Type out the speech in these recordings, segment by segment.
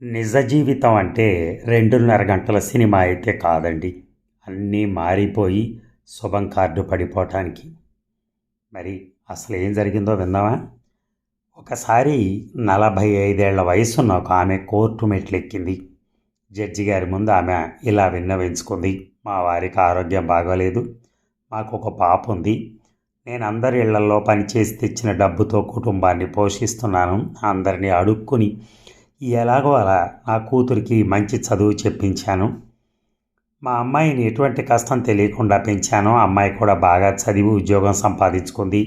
నిజ జీవితం అంటే 2:30 గంటల సినిమా అయితే కాదండి. అన్నీ మారిపోయి శుభం కార్డు పడిపోవటానికి. మరి అసలేం జరిగిందో విందామా? ఒకసారి 45 ఏళ్ల వయసున్న ఒక ఆమె కోర్టు మెట్లెక్కింది. జడ్జి గారి ముందు ఆమె ఇలా విన్నవించుకుంది. మా వారికి ఆరోగ్యం బాగోలేదు. మాకొక పాప ఉంది. నేను అందరి ఇళ్లల్లో పనిచేసి తెచ్చిన డబ్బుతో కుటుంబాన్ని పోషిస్తున్నాను. అందరినీ అడుక్కుని ఎలాగో అలా నా కూతురికి మంచి చదువు చెప్పించాను. మా అమ్మాయిని ఎటువంటి కష్టం తెలియకుండా పెంచాను. అమ్మాయి కూడా బాగా చదివి ఉద్యోగం సంపాదించుకుంది.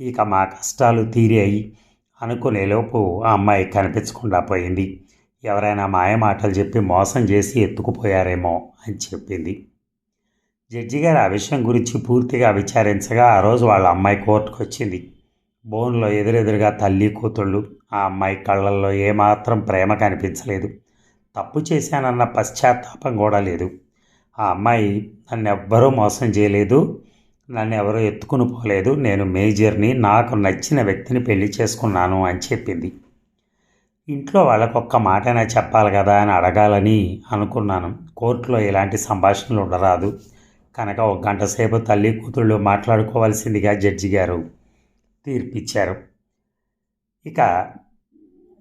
ఇక మా కష్టాలు తీరాయి అనుకునేలోపు ఆ అమ్మాయి కనిపించకుండా పోయింది. ఎవరైనా మాయ మాటలు చెప్పి మోసం చేసి ఎత్తుకుపోయారేమో అని చెప్పింది. జడ్జి గారు ఆ విషయం గురించి పూర్తిగా విచారించగా ఆ రోజు వాళ్ళ అమ్మాయి కోర్టుకు వచ్చింది. బోన్లో ఎదురెదురుగా తల్లి కూతుళ్ళు. ఆ అమ్మాయి కళ్ళల్లో ఏమాత్రం ప్రేమ కనిపించలేదు. తప్పు చేశానన్న పశ్చాత్తాపం కూడా లేదు. ఆ అమ్మాయి నన్నెవ్వరూ మోసం చేయలేదు, నన్ను ఎవరూ ఎత్తుకుని పోలేదు, నేను మేజర్ని, నాకు నచ్చిన వ్యక్తిని పెళ్లి చేసుకున్నాను అని చెప్పింది. ఇంట్లో వాళ్ళకొక్క మాటైనా చెప్పాలి కదా అని అడగాలని అనుకున్నాను. కోర్టులో ఇలాంటి సంభాషణలు ఉండరాదు కనుక ఒక గంట సేపు తల్లి కూతుళ్ళు మాట్లాడుకోవాల్సిందిగా జడ్జి గారు తీర్పిచ్చారు. ఇక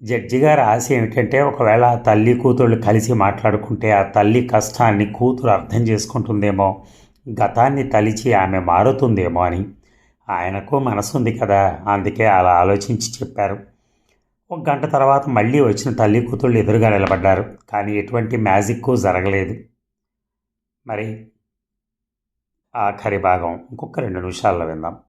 జడ్జి గారి ఆశ ఏమిటంటే ఒకవేళ ఆ తల్లి కూతుళ్ళు కలిసి మాట్లాడుకుంటే ఆ తల్లి కష్టాన్ని కూతురు అర్థం చేసుకుంటుందేమో, గతాన్ని తలిచి ఆమె మారుతుందేమో అని. ఆయనకు మనసుంది కదా, అందుకే అలా ఆలోచించి చెప్పారు. ఒక గంట తర్వాత మళ్ళీ వచ్చిన తల్లి కూతుళ్ళు ఎదురుగా నిలబడ్డారు. కానీ ఎటువంటి మ్యాజిక్ జరగలేదు. మరి ఆఖరి భాగం ఇంకొక 2 నిమిషాల్లో విందాం.